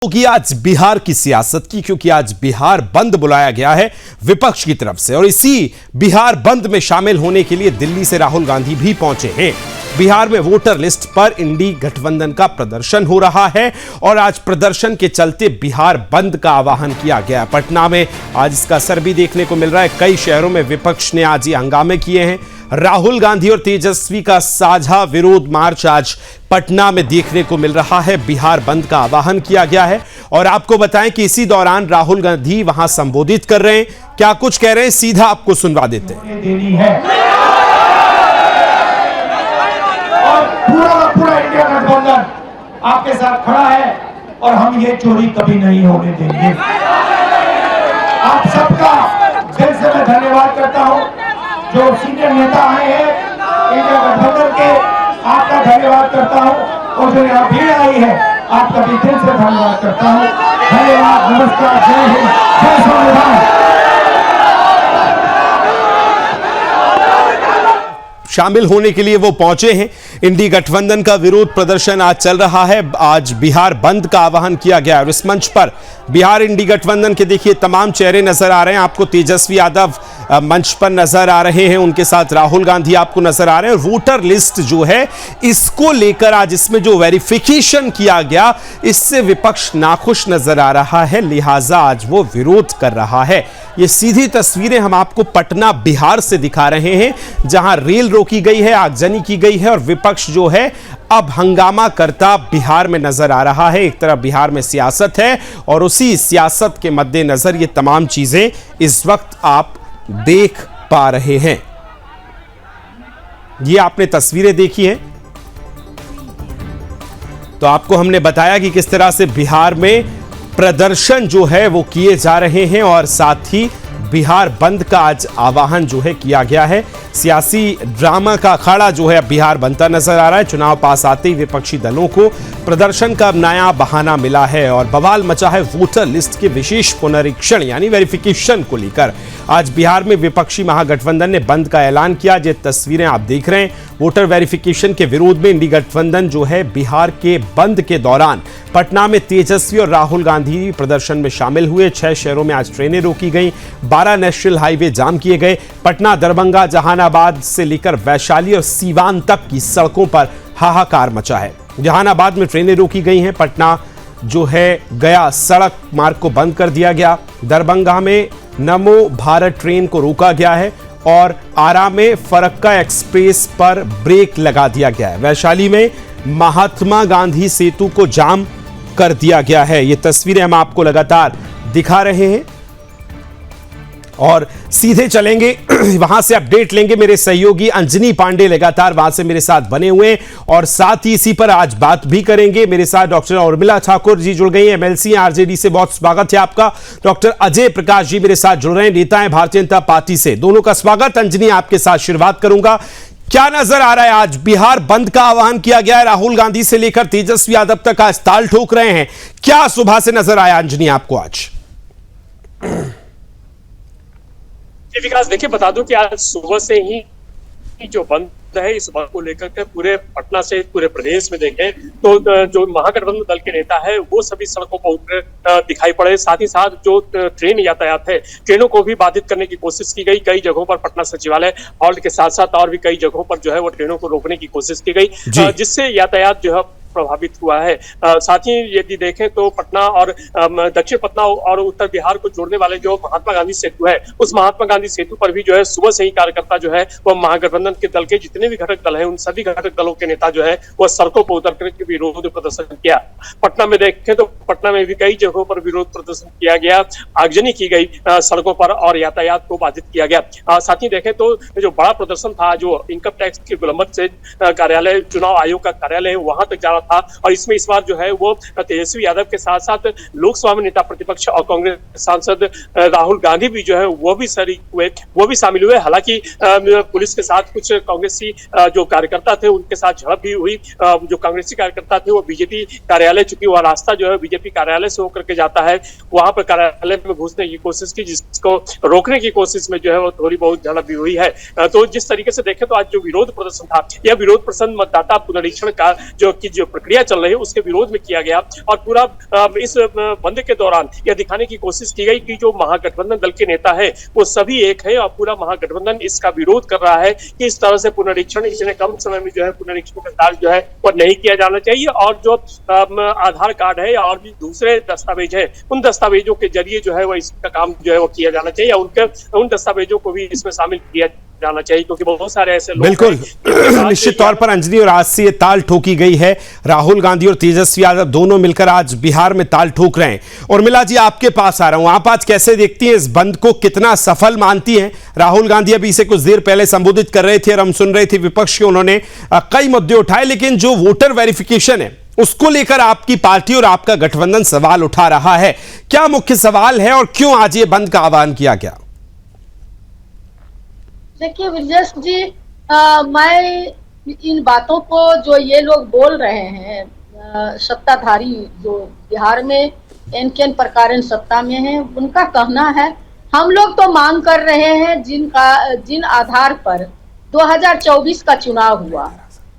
होगी आज बिहार की सियासत की, क्योंकि आज बिहार बंद बुलाया गया है विपक्ष की तरफ से और इसी बिहार बंद में शामिल होने के लिए दिल्ली से राहुल गांधी भी पहुंचे हैं। बिहार में वोटर लिस्ट पर इंडी गठबंधन का प्रदर्शन हो रहा है और आज प्रदर्शन के चलते बिहार बंद का आह्वान किया गया। पटना में आज इसका असर भी देखने को मिल रहा है। कई शहरों में विपक्ष ने आज ये हंगामे किए हैं। राहुल गांधी और तेजस्वी का साझा विरोध मार्च आज पटना में देखने को मिल रहा है। बिहार बंद का आह्वान किया गया है और आपको बताएं कि इसी दौरान राहुल गांधी वहां संबोधित कर रहे हैं। क्या कुछ कह रहे हैं, सीधा आपको सुनवा देते हैं। और पूरा इंडिया गठबंधन आपके साथ खड़ा है और हम ये चोरी कभी नहीं होने देंगे। आप सबका दिल से मैं धन्यवाद करता हूं। जो सीनियर नेता आए हैं इंडिया गठबंधन के, आपका धन्यवाद करता हूं और जो यहाँ भीड़ आई है आपका भी दिल से धन्यवाद करता हूं। धन्यवाद, नमस्कार, जय हिंद, जय संविधान। शामिल होने के लिए वो पहुंचे हैं। इंडी गठबंधन का विरोध प्रदर्शन आज चल रहा है। आज बिहार बंद का आह्वान किया गया और इस मंच पर बिहार इंडी गठबंधन के देखिए तमाम चेहरे नजर आ रहे हैं। आपको तेजस्वी यादव मंच पर नजर आ रहे हैं, उनके साथ राहुल गांधी आपको नजर आ रहे हैं। और वोटर लिस्ट जो है इसको लेकर आज इसमें जो वेरिफिकेशन किया गया, इससे विपक्ष नाखुश नजर आ रहा है, लिहाजा आज वो विरोध कर रहा है। ये सीधी तस्वीरें हम आपको पटना बिहार से दिखा रहे हैं, जहां रेल रोकी गई है, आगजनी की गई है और विपक्ष जो है अब हंगामा करता बिहार में नजर आ रहा है। एक तरफ बिहार में सियासत है और उसी सियासत के मद्देनजर ये तमाम चीजें इस वक्त आप देख पा रहे हैं। ये आपने तस्वीरें देखी हैं, तो आपको हमने बताया कि किस तरह से बिहार में प्रदर्शन जो है वो किए जा रहे हैं और साथ ही बिहार बंद का आज आह्वान जो है किया गया है। सियासी ड्रामा का अखाड़ा जो है बिहार बनता नजर आ रहा है। चुनाव पास आते ही विपक्षी दलों को प्रदर्शन का नया बहाना मिला है और बवाल मचा है वोटर लिस्ट के विशेष पुनरीक्षण यानी वेरिफिकेशन को लेकर। आज बिहार में विपक्षी महागठबंधन ने बंद का ऐलान किया। ये तस्वीरें आप देख रहे हैं। वोटर वेरिफिकेशन के विरोध में इंडी गठबंधन जो है बिहार के बंद के दौरान पटना में तेजस्वी और राहुल गांधी प्रदर्शन में शामिल हुए। 6 शहरों में आज ट्रेनें रोकी गई, 12 नेशनल हाईवे जाम किए गए। पटना, दरभंगा, जहानाबाद से लेकर वैशाली और सीवान तक की सड़कों पर हाहाकार मचा है। जहानाबाद में ट्रेनें रोकी गई हैं। पटना जो है गया सड़क मार्ग को बंद कर दिया गया। दरभंगा में नमो भारत ट्रेन को रोका गया है और आरा में फरक्का एक्सप्रेस पर ब्रेक लगा दिया गया है। वैशाली में महात्मा गांधी सेतु को जाम कर दिया गया है। ये तस्वीरें हम आपको लगातार दिखा रहे हैं और सीधे चलेंगे वहां से अपडेट लेंगे। मेरे सहयोगी अंजनी पांडे लगातार वहां से मेरे साथ बने हुए हैं और साथ ही इसी पर आज बात भी करेंगे। मेरे साथ डॉक्टर उर्मिला ठाकुर जी जुड़ गई हैं, एमएलसी आरजेडी से। बहुत स्वागत है आपका। डॉक्टर अजय प्रकाश जी मेरे साथ जुड़ रहे हैं, नेता हैं भारतीय जनता पार्टी से। दोनों का स्वागत। अंजनी, आपके साथ शुरुआत करूंगा। क्या नजर आ रहा है, आज बिहार बंद का आह्वान किया गया है, राहुल गांधी से लेकर तेजस्वी यादव तक आज ताल ठोक रहे हैं। क्या सुबह से नजर आया अंजनी आपको आज? विकास, देखिए बता दूं कि आज सुबह से ही जो बंद है इस बात को लेकर के पूरे पटना से पूरे प्रदेश में देखें तो जो महागठबंधन दल के नेता है वो सभी सड़कों पर उतरे दिखाई पड़े। साथ ही साथ जो ट्रेन यातायात है, ट्रेनों को भी बाधित करने की कोशिश की गई। कई जगहों पर पटना सचिवालय हॉल्ट के साथ साथ और भी कई जगहों पर जो है वो ट्रेनों को रोकने की कोशिश की गई, जिससे यातायात जो है प्रभावित हुआ है। साथ ही यदि देखें तो पटना और दक्षिण पटना और उत्तर बिहार को जोड़ने वाले जो महात्मा गांधी सेतु है, उस महात्मा गांधी सेतु पर भी जो है सुबह से ही कार्यकर्ता जो है वो महागठबंधन के दल के जितने भी घटक दल हैं उन सभी घटक दलों के नेता जो है वो सड़कों पर उतर कर विरोध प्रदर्शन किया। पटना में देखें तो पटना में भी कई जगहों पर विरोध प्रदर्शन किया गया, आगजनी की गई सड़कों पर और यातायात को बाधित किया गया। साथ ही देखें तो जो बड़ा प्रदर्शन था, जो इनकम टैक्स के गुलंबर से कार्यालय, चुनाव आयोग का कार्यालय वहां तक जा रहा था और इसमें इस बार जो है वो तेजस्वी यादव के साथ साथ लोकसभा में नेता प्रतिपक्ष और कांग्रेस सांसद राहुल गांधी भी जो है वो भी शरीक हुए, वो भी शामिल हुए। हालांकि पुलिस के साथ कुछ कांग्रेसी जो कार्यकर्ता थे उनके साथ झड़प भी हुई। जो कांग्रेसी कार्यकर्ता थे वो बीजेपी कार्यालय, चूंकि वह रास्ता जो है बीजेपी कार्यालय से होकर के जाता है, वहां पर कार्यालय में घुसने की कोशिश की, जिसको रोकने की कोशिश में जो है वो थोड़ी बहुत झड़प भी हुई है। तो जिस तरीके से देखें तो आज जो विरोध प्रदर्शन था, यह विरोध प्रदर्शन मतदाता पुनरीक्षण का जो प्रक्रिया चल रही है उसके विरोध में किया गया। और पूरा इस बंद के दौरान यह दिखाने की कोशिश की गई कि जो महागठबंधन दल के नेता है वो सभी एक है और पूरा महागठबंधन इसका विरोध कर रहा है कि इस तरह से पुनरीक्षण इतने कम समय में जो है पुनरीक्षण का कार्य जो है वो नहीं किया जाना चाहिए। और जो आधार कार्ड है और भी दूसरे दस्तावेज है उन दस्तावेजों के जरिए जो है वो इसका काम जो है वो किया जाना चाहिए, उन दस्तावेजों को भी इसमें शामिल किया जाना चाहिए, क्योंकि बहुत सारे ऐसे लोग बिल्कुल निश्चित तौर पर अंजलि, और आज से ये ताल ठोकी गई है। राहुल गांधी और तेजस्वी यादव दोनों मिलकर आज बिहार में ताल ठोक रहे हैं। उर्मिला जी, आपके पास आ रहा हूं, आप आज कैसे देखती हैं इस बंद को, कितना सफल मानती हैं? राहुल गांधी अभी इसे कुछ देर पहले संबोधित कर रहे थे और हम सुन रहे थे विपक्ष के, उन्होंने कई मुद्दे उठाए, लेकिन जो वोटर वेरिफिकेशन है उसको लेकर आपकी पार्टी और आपका गठबंधन सवाल उठा रहा है। क्या मुख्य सवाल है और क्यों आज ये बंद का आह्वान किया गया? देखिए विजय जी, मैं इन बातों को जो ये लोग बोल रहे हैं सत्ताधारी जो बिहार में एन प्रकार सत्ता में हैं, उनका कहना है हम लोग तो मांग कर रहे हैं जिन आधार पर 2024 का चुनाव हुआ,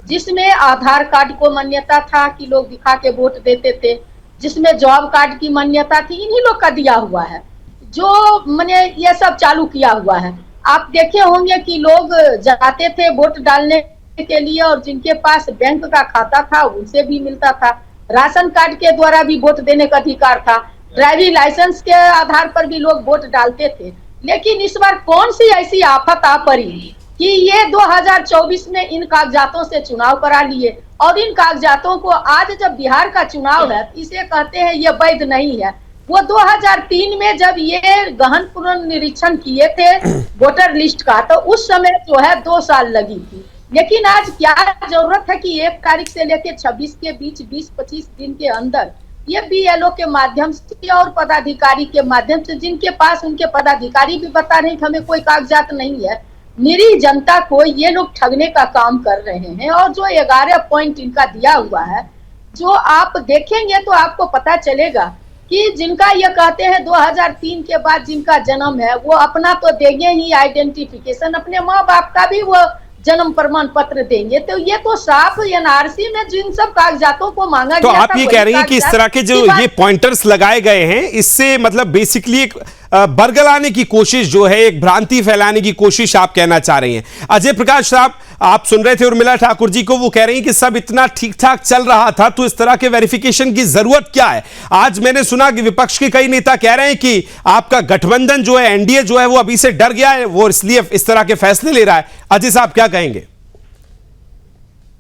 जिसमें आधार कार्ड को मान्यता था कि लोग दिखा के वोट देते थे, जिसमें जॉब कार्ड की मान्यता थी, इन्हीं लोग का दिया हुआ है, जो मैंने ये सब चालू किया हुआ है। आप देखे होंगे कि लोग जाते थे वोट डालने के लिए और जिनके पास बैंक का खाता था उनसे भी मिलता था, राशन कार्ड के द्वारा भी वोट देने का अधिकार था, ड्राइविंग लाइसेंस के आधार पर भी लोग वोट डालते थे। लेकिन इस बार कौन सी ऐसी आफत आ पड़ी कि ये 2024 में इन कागजातों से चुनाव करा लिए और इन कागजातों को आज जब बिहार का चुनाव है इसे कहते हैं ये वैध नहीं है। वो 2003 में जब ये गहन पुनर्निरीक्षण किए थे वोटर लिस्ट का, तो उस समय जो है 2 साल लगी थी। लेकिन आज क्या जरूरत है कि 1 तारीख से लेकर 26 के बीच 20-25 दिन के अंदर ये बीएलओ के माध्यम से और पदाधिकारी के माध्यम से, जिनके पास उनके पदाधिकारी भी बता रहे हैं कि हमें कोई कागजात नहीं है, निरीह जनता को ये लोग ठगने का काम कर रहे हैं। और जो 11 पॉइंट इनका दिया हुआ है, जो आप देखेंगे तो आपको पता चलेगा कि जिनका ये कहते हैं 2003 के बाद जिनका जन्म है वो अपना तो देंगे ही आइडेंटिफिकेशन, अपने माँ बाप का भी वो जन्म प्रमाण पत्र देंगे। तो ये तो साफ एनआरसी में जिन सब कागजातों को मांगा तो गया आप ये कह रही हैं कि इस तरह के जो ये पॉइंटर्स लगाए गए हैं इससे मतलब बेसिकली एक बरगलाने की कोशिश जो है, एक भ्रांति फैलाने की कोशिश आप कहना चाह रही हैं। अजय प्रकाश साहब, आप सुन रहे थे उर्मिला ठाकुर जी को, वो कह रही हैं कि सब इतना ठीक ठाक चल रहा था तो इस तरह के वेरिफिकेशन की जरूरत क्या है? आज मैंने सुना कि विपक्ष के कई नेता कह रहे हैं कि आपका गठबंधन जो है, एनडीए जो है, वो अभी से डर गया है, वो इसलिए इस तरह के फैसले ले रहा है। अजय साहब क्या कहेंगे?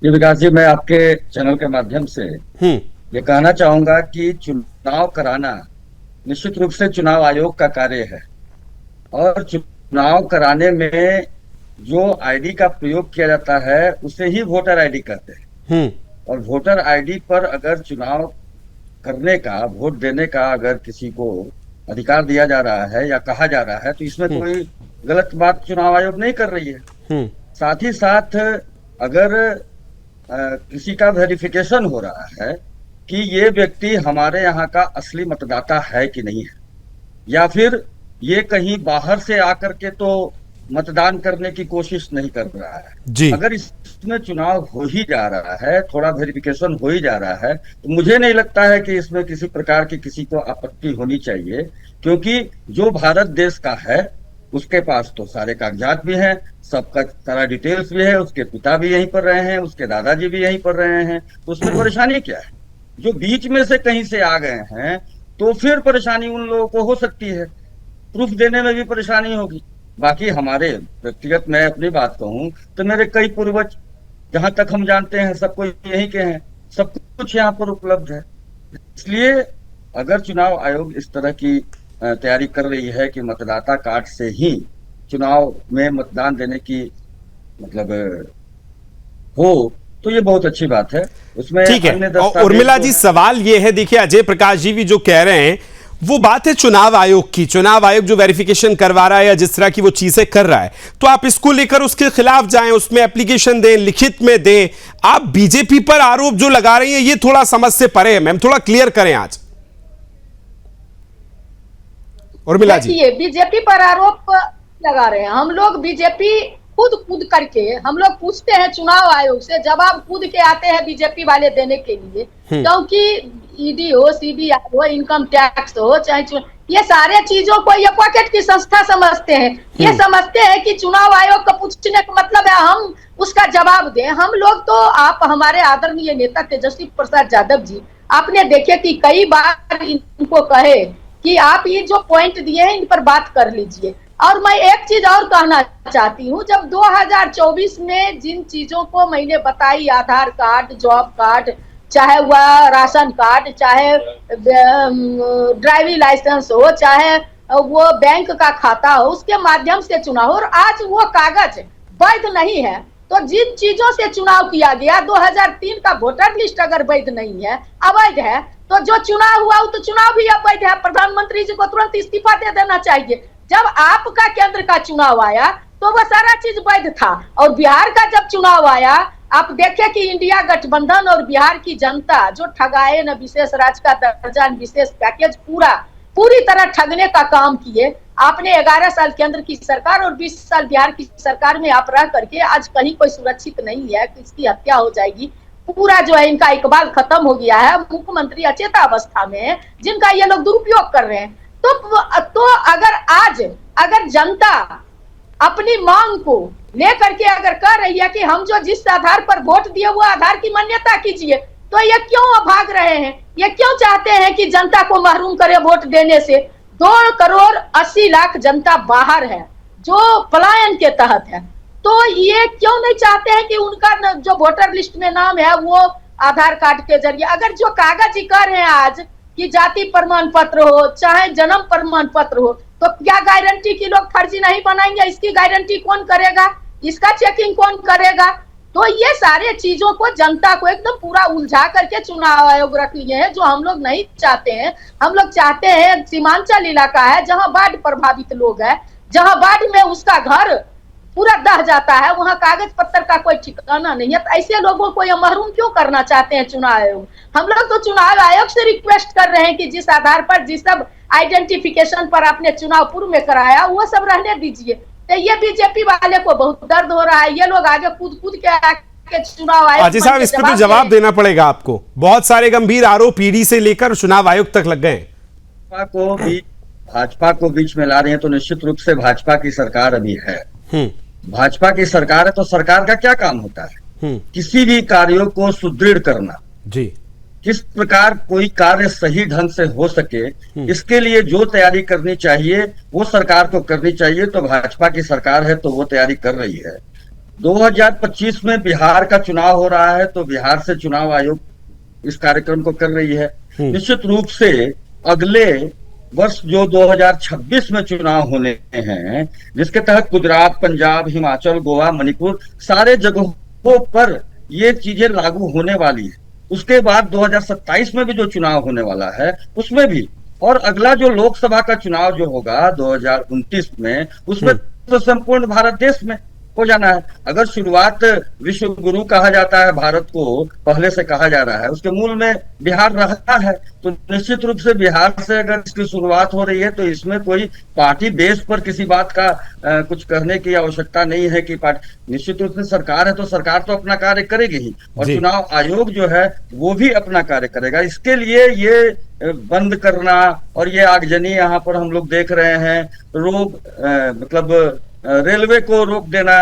विकास जी, मैं आपके चैनल के माध्यम से ये कहना चाहूंगा कि चुनाव कराना निश्चित रूप से चुनाव आयोग का कार्य है और चुनाव कराने में जो आईडी का प्रयोग किया जाता है उसे ही वोटर आईडी कहते हैं। और वोटर आईडी पर अगर चुनाव करने का, वोट देने का अगर किसी को अधिकार दिया जा रहा है या कहा जा रहा है तो इसमें कोई गलत बात चुनाव आयोग नहीं कर रही है। साथ ही साथ अगर किसी का वेरिफिकेशन हो रहा है कि ये व्यक्ति हमारे यहाँ का असली मतदाता है कि नहीं है, या फिर ये कहीं बाहर से आकर के तो मतदान करने की कोशिश नहीं कर रहा है जी। अगर इसमें चुनाव हो ही जा रहा है, थोड़ा वेरिफिकेशन हो ही जा रहा है, तो मुझे नहीं लगता है कि इसमें किसी प्रकार की किसी को आपत्ति होनी चाहिए, क्योंकि जो भारत देश का है उसके पास तो सारे कागजात भी हैं, सबका सारा डिटेल्स भी है, उसके पिता भी यहीं पर रहे हैं, उसके दादाजी भी यहीं पर रहे हैं, तो उसमें परेशानी क्या है? जो बीच में से कहीं से आ गए हैं तो फिर परेशानी उन लोगों को हो सकती है, प्रूफ देने में भी परेशानी होगी। बाकी हमारे व्यक्तिगत मैं अपनी बात कहूं तो मेरे कई पूर्वज जहां तक हम जानते हैं सब कोई यहीं के हैं, सब कुछ यहाँ पर उपलब्ध है। इसलिए अगर चुनाव आयोग इस तरह की तैयारी कर रही है कि मतदाता कार्ड से ही चुनाव में मतदान देने की मतलब हो, तो ये बहुत अच्छी बात है। उसमें ठीक है। उर्मिला जी, सवाल ये है, देखिए अजय प्रकाश जी भी जो कह रहे हैं वो बात है चुनाव आयोग की, चुनाव आयोग जो वेरिफिकेशन करवा रहा है या जिस तरह की वो चीजें कर रहा है, तो आप इसको लेकर उसके खिलाफ जाएं, उसमें एप्लीकेशन दें, लिखित में दें। आप बीजेपी पर आरोप जो लगा रही हैं ये थोड़ा समझ से परे है, मैम थोड़ा क्लियर करें आज। उर्मिला जी, बीजेपी पर आरोप लगा रहे हैं हम लोग, बीजेपी खुद कूद करके हम लोग पूछते हैं चुनाव आयोग से, जवाब कूद के आते हैं बीजेपी वाले देने के लिए, क्योंकि ईडी हो, सीबीआई हो, इनकम टैक्स हो, चाहे ये सारे चीजों को ये पॉकेट की संस्था समझते हैं। ये समझते हैं कि चुनाव आयोग का पूछने का मतलब है हम उसका जवाब दें। हम लोग तो, आप हमारे आदरणीय नेता तेजस्वी प्रसाद यादव जी, आपने देखे कि कई बार इनको कहे कि आप ये जो पॉइंट दिए हैं इन पर बात कर लीजिए। और मैं एक चीज और कहना चाहती हूँ, जब 2024 में जिन चीजों को मैंने बताई, आधार कार्ड, जॉब कार्ड, चाहे वह राशन कार्ड, चाहे ड्राइविंग लाइसेंस हो, चाहे वो बैंक का खाता हो, उसके माध्यम से चुनाव हो, और आज वो कागज वैध नहीं है, तो जिन चीजों से चुनाव किया गया, 2003 का वोटर लिस्ट अगर वैध नहीं है, अवैध है, तो जो चुनाव हुआ तो चुनाव भी अवैध है। प्रधानमंत्री जी को तुरंत इस्तीफा दे देना चाहिए। जब आपका केंद्र का चुनाव आया तो वह सारा चीज वैध था, और बिहार का जब चुनाव आया, आप देखे कि इंडिया गठबंधन और बिहार की जनता जो ठगाए, न विशेष राज्य का दर्जा, विशेष पैकेज, पूरी तरह ठगने का काम किए। आपने 11 साल केंद्र की सरकार और 20 साल बिहार की सरकार में आप रह करके आज कहीं कोई सुरक्षित नहीं है, किसकी हत्या हो जाएगी, पूरा जो है इनका इकबाल खत्म हो गया है। मुख्यमंत्री अचेता अवस्था में है, जिनका ये लोग दुरुपयोग कर रहे हैं। तो अगर जनता अपनी मांग को लेकर के अगर कह रही है कि हम जो जिस आधार पर वोट दिए वो आधार की मान्यता कीजिए, तो ये क्यों भाग रहे हैं? ये क्यों चाहते हैं कि जनता को महरूम करे वोट देने से? 2 करोड़ 80 लाख जनता बाहर है जो पलायन के तहत है, तो ये क्यों नहीं चाहते हैं कि उनका जो वोटर लिस्ट में नाम है वो आधार कार्ड के जरिए, अगर जो कागज ही कर रहे हैं आज कि जाति प्रमाण पत्र हो, चाहे जन्म प्रमाण पत्र हो, तो क्या गारंटी कि लोग फर्जी नहीं बनाएंगे? इसकी गारंटी कौन करेगा? इसका चेकिंग कौन करेगा? तो ये सारे चीजों को जनता को एकदम पूरा उलझा करके चुनाव आयोग रख लिए हैं, जो हम लोग नहीं चाहते हैं। हम लोग चाहते हैं, सीमांचल इलाका है जहां बाढ़ प्रभावित लोग है, जहां बाढ़ में उसका घर पूरा दह जाता है, वहां कागज पत्र का कोई ठिकाना नहीं है, तो ऐसे लोगों को ये महरूम क्यों करना चाहते हैं चुनाव आयोग? हम लोग तो चुनाव आयोग से रिक्वेस्ट कर रहे हैं कि जिस आधार पर, जिस सब आइडेंटिफिकेशन पर आपने चुनाव पूर्व में कराया, वो सब रहने दीजिए। तो ये बीजेपी वाले को बहुत दर्द हो रहा है, ये लोग आगे कूद के आके चुनाव आयोग। अजय साहब, इस पर तो जवाब देना पड़ेगा आपको। बहुत सारे गंभीर आरोप ईडी से लेकर चुनाव आयोग तक लग गए। भाजपा को बीच में ला रहे हैं, तो निश्चित रूप से भाजपा की सरकार अभी है। भाजपा की सरकार है, तो सरकार का क्या काम होता है? किसी भी कार्यों को सुदृढ़ करना जी, किस प्रकार कोई कार्य सही ढंग से हो सके, इसके लिए जो तैयारी करनी चाहिए वो सरकार को करनी चाहिए। तो भाजपा की सरकार है तो वो तैयारी कर रही है। 2025 में बिहार का चुनाव हो रहा है, तो बिहार से चुनाव आयोग इस कार्यक्रम को कर रही है। निश्चित रूप से अगले वर्ष जो 2026 में चुनाव होने हैं, जिसके तहत गुजरात, पंजाब, हिमाचल, गोवा, मणिपुर सारे जगहों पर ये चीजें लागू होने वाली है। उसके बाद 2027 में भी जो चुनाव होने वाला है उसमें भी, और अगला जो लोकसभा का चुनाव जो होगा 2029 में, उसमें तो संपूर्ण भारत देश में हो जाना है। अगर शुरुआत विश्व गुरु कहा जाता है भारत को, पहले से कहा जा रहा है, उसके मूल में बिहार रहा है, तो निश्चित रूप से बिहार से अगर इसकी शुरुआत हो रही है तो इसमें कोई पार्टी बेस पर किसी बात का कुछ करने की आवश्यकता नहीं है कि पार्टी, निश्चित रूप से सरकार है तो सरकार तो अपना कार्य करेगी ही, और चुनाव आयोग जो है वो भी अपना कार्य करेगा। इसके लिए ये बंद करना और ये आगजनी यहाँ पर हम लोग देख रहे हैं, मतलब रेलवे को रोक देना,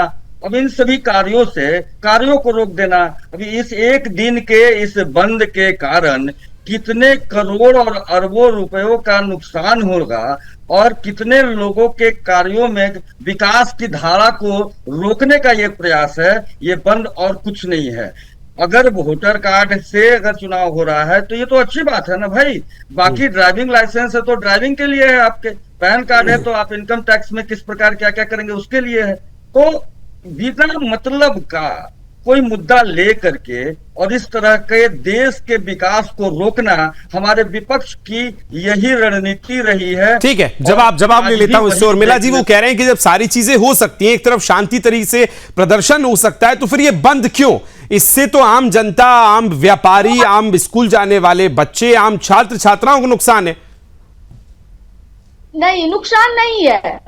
अब इन सभी कार्यों को रोक देना, अभी इस एक दिन के इस बंद के कारण कितने करोड़ और अरबों रुपयों का नुकसान होगा, और कितने लोगों के कार्यों में विकास की धारा को रोकने का ये प्रयास है। ये बंद और कुछ नहीं है। अगर वोटर कार्ड से अगर चुनाव हो रहा है तो ये तो अच्छी बात है ना भाई। बाकी ड्राइविंग लाइसेंस है तो ड्राइविंग के लिए है, आपके पैन कार्ड है तो आप इनकम टैक्स में किस प्रकार क्या क्या करेंगे उसके लिए है। तो बिना मतलब का कोई मुद्दा ले करके और इस तरह के देश के विकास को रोकना हमारे विपक्ष की यही रणनीति रही है। ठीक है, जवाब ले लेता हूं इससे। और मिला जी वो कह रहे हैं कि जब सारी चीजें हो सकती हैं, एक तरफ शांति तरीके से प्रदर्शन हो सकता है, तो फिर ये बंद क्यों? इससे तो आम जनता, आम व्यापारी, आम स्कूल जाने वाले बच्चे, आम छात्र छात्राओं को नुकसान है। नहीं, नुकसान नहीं है।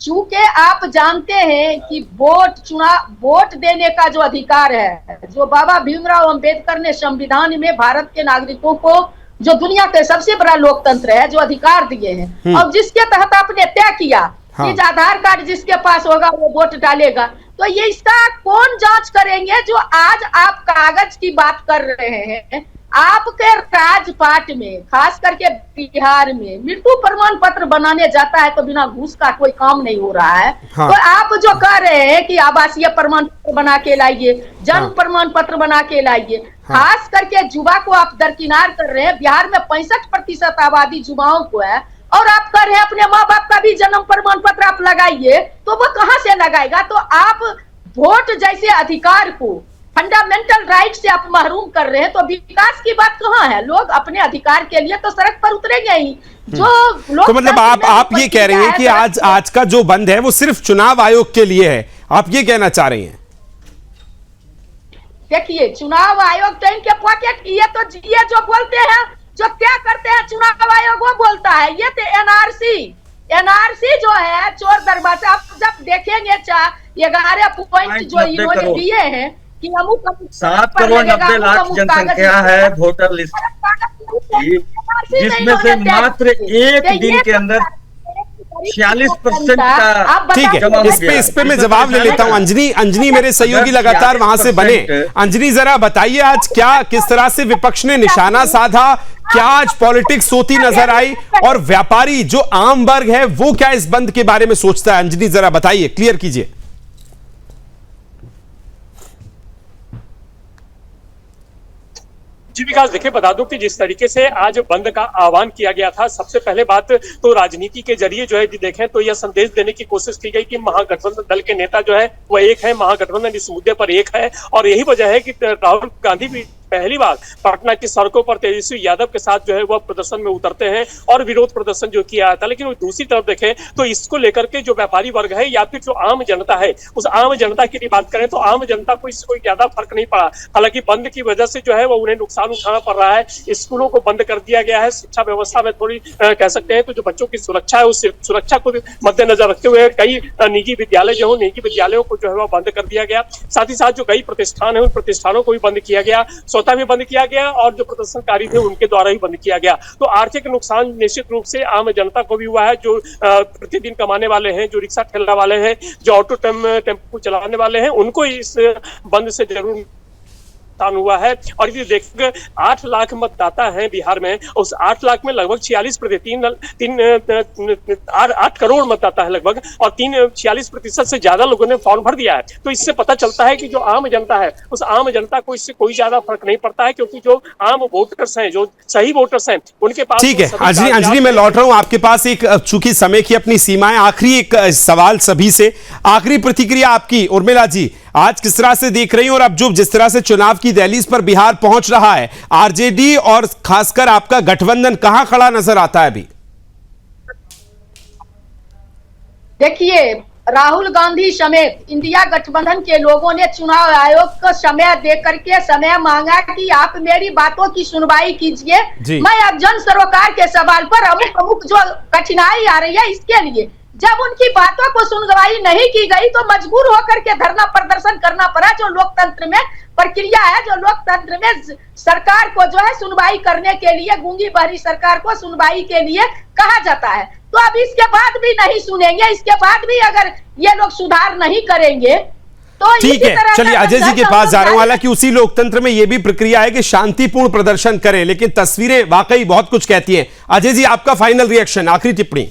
चूंकि आप जानते हैं कि वोट देने का जो अधिकार है, जो बाबा भीमराव अंबेडकर ने संविधान में भारत के नागरिकों को, जो दुनिया के सबसे बड़ा लोकतंत्र है, जो अधिकार दिए हैं, और जिसके तहत आपने तय किया कि आधार कार्ड जिसके पास होगा वो वोट डालेगा, तो ये इसका कौन जांच करेंगे? जो आज आप कागज की बात कर रहे हैं, आपके राजपाट में, खास करके बिहार में, मृत्यु प्रमाण पत्र बनाने जाता है तो बिना घूस का कोई काम नहीं हो रहा है। तो आप जो कह रहे हैं कि आवासीय प्रमाण पत्र बना के लाइए, जन्म प्रमाण पत्र बना के लाइए, खास करके युवा को आप दरकिनार कर रहे हैं। बिहार में 65% आबादी युवाओं को है, और आप कह रहे हैं अपने माँ बाप का भी जन्म प्रमाण पत्र आप लगाइए, तो वो कहां से लगाएगा? तो आप वोट जैसे अधिकार को, फंडामेंटल राइट से आप महरूम कर रहे हैं, तो विकास की बात कहाँ है? लोग अपने अधिकार के लिए तो सड़क पर उतरेंगे ही। जो लोग, तो मतलब आप ये कह रहे हैं कि आज का जो बंद है वो सिर्फ चुनाव आयोग के लिए है, आप ये कहना चाह रही हैं? देखिए, चुनाव आयोग तो इनके पॉकेट, ये जो बोलते हैं, जो क्या करते हैं चुनाव आयोग, वो बोलता है। ये तो एनआरसी जो है चोर दरवाजा, आप जब देखेंगे 11 पॉइंट जो इन्होंने दिए हैं कि अमुक 7,90,00,000 जनसंख्या है वोटर लिस्ट की, जिसमें से मात्र एक दिन के अंदर 46% का, ठीक है, इस पे मैं जवाब ले लेता हूं। अंजनी मेरे सहयोगी लगातार वहां से बने। अंजनी, जरा बताइए आज किस तरह से विपक्ष ने निशाना साधा, क्या आज पॉलिटिक्स होती नजर आई, और व्यापारी जो आम वर्ग है वो क्या इस बंद के बारे में सोचता है? अंजनी, जरा बताइए, क्लियर कीजिए। जी विकास, देखिए बता दूं कि जिस तरीके से आज बंद का आह्वान किया गया था, सबसे पहले बात तो राजनीति के जरिए जो है देखें तो यह संदेश देने की कोशिश की गई कि महागठबंधन दल के नेता जो है वह एक है, महागठबंधन इस मुद्दे पर एक है, और यही वजह है कि राहुल गांधी भी पहली बार पटना की सड़कों पर तेजस्वी यादव के साथ जो है वह प्रदर्शन में उतरते हैं और विरोध प्रदर्शन जो किया था। लेकिन दूसरी तरफ देखें तो इसको लेकर के जो व्यापारी वर्ग है या फिर जो आम जनता है, उस आम जनता की बात करें तो आम जनता को इससे कोई ज्यादा फर्क नहीं पड़ा। हालांकि बंद की वजह से जो है वो उन्हें नुकसान उठाना पड़ रहा है। स्कूलों को बंद कर दिया गया है, शिक्षा व्यवस्था में थोड़ी कह सकते हैं तो जो बच्चों की सुरक्षा है उस सुरक्षा को मद्देनजर रखते हुए कई निजी विद्यालय जो है, निजी विद्यालयों को जो है वह बंद कर दिया गया। साथ ही साथ जो कई प्रतिष्ठान है उन प्रतिष्ठानों को भी बंद किया गया, स्वतः भी बंद किया गया और जो प्रदर्शनकारी थे उनके द्वारा ही बंद किया गया। तो आर्थिक नुकसान निश्चित रूप से आम जनता को भी हुआ है, जो प्रतिदिन कमाने वाले हैं, जो रिक्शा ठेला वाले हैं, जो ऑटो टेम्पो चलाने वाले हैं, उनको इस बंद से जरूर नुकसान हुआ है। और यदि देखेंगे 8 लाख मतदाता हैं बिहार में, उस 8 लाख में लगभग 8 करोड़ मतदाता है लगभग, और 46% से ज्यादा लोगों ने फॉर्म भर दिया है। तो इससे पता चलता है कि जो आम जनता है उस आम जनता को इससे कोई ज्यादा फर्क नहीं पड़ता है, क्योंकि जो आम वोटर्स हैं, जो सही वोटर्स हैं, उनके पास। ठीक है अंजलि, मैं लौट रहा हूं आपके पास। एक चूंकि समय की अपनी सीमाएं, आखिरी एक सवाल सभी से, आखिरी प्रतिक्रिया आपकी उर्मिला जी, आज किस तरह से देख रही हैं? और अब जो जिस तरह से चुनाव की दहलीज पर बिहार पहुंच रहा है, आरजेडी और खासकर आपका गठबंधन कहां खड़ा नजर आता है अभी? देखिए, राहुल गांधी समेत इंडिया गठबंधन के लोगों ने चुनाव आयोग को समय दे करके समय मांगा कि आप मेरी बातों की सुनवाई कीजिए। मैं अब जन सरोकार के सवाल पर अमुक जो कठिनाई आ रही है इसके लिए, जब उनकी बातों को सुनवाई नहीं की गई तो मजबूर होकर के धरना प्रदर्शन करना पड़ा। जो लोकतंत्र में प्रक्रिया है, जो लोकतंत्र में सरकार को जो है सुनवाई करने के लिए, गूंगी बहरी सरकार को सुनवाई के लिए कहा जाता है। तो अब इसके बाद भी नहीं सुनेंगे, इसके बाद भी अगर ये लोग सुधार नहीं करेंगे तो ठीक है। चलिए अजय जी के पास जा रहा हूं। हालांकि उसी लोकतंत्र में यह भी प्रक्रिया है कि शांतिपूर्ण प्रदर्शन करें, लेकिन तस्वीरें वाकई बहुत कुछ कहती हैं। अजय जी, आपका फाइनल रिएक्शन, आखिरी टिप्पणी।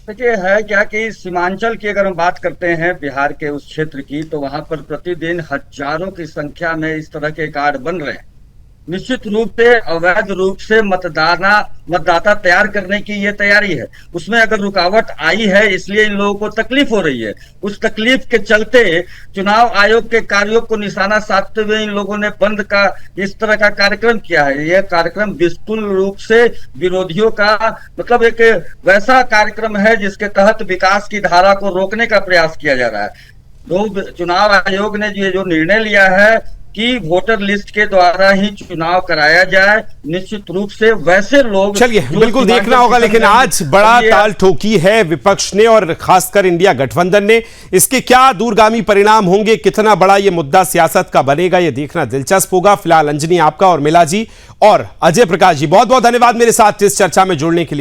देखिए, है क्या कि सीमांचल की अगर हम बात करते हैं बिहार के उस क्षेत्र की, तो वहां पर प्रतिदिन हजारों की संख्या में इस तरह के कार्ड बन रहे हैं। निश्चित रूप से अवैध रूप से मतदाता तैयार करने की ये तैयारी है, उसमें अगर रुकावट आई है इसलिए इन लोगों को तकलीफ हो रही है। उस तकलीफ के चलते चुनाव आयोग के कार्यों को निशाना साधते हुए इन लोगों ने बंद का इस तरह का कार्यक्रम किया है। यह कार्यक्रम विस्तृत रूप से विरोधियों का मतलब एक वैसा कार्यक्रम है जिसके तहत विकास की धारा को रोकने का प्रयास किया जा रहा है। चुनाव आयोग ने जो निर्णय लिया है कि वोटर लिस्ट के द्वारा ही चुनाव कराया जाए। निश्चित रूप से वैसे लोग, चलिए बिल्कुल देखना होगा, लेकिन आज बड़ा ताल ठोकी है विपक्ष ने और खासकर इंडिया गठबंधन ने। इसके क्या दूरगामी परिणाम होंगे, कितना बड़ा ये मुद्दा सियासत का बनेगा, ये देखना दिलचस्प होगा। फिलहाल अंजनी आपका और मिला जी और अजय प्रकाश जी बहुत बहुत धन्यवाद मेरे साथ इस चर्चा में जुड़ने के लिए।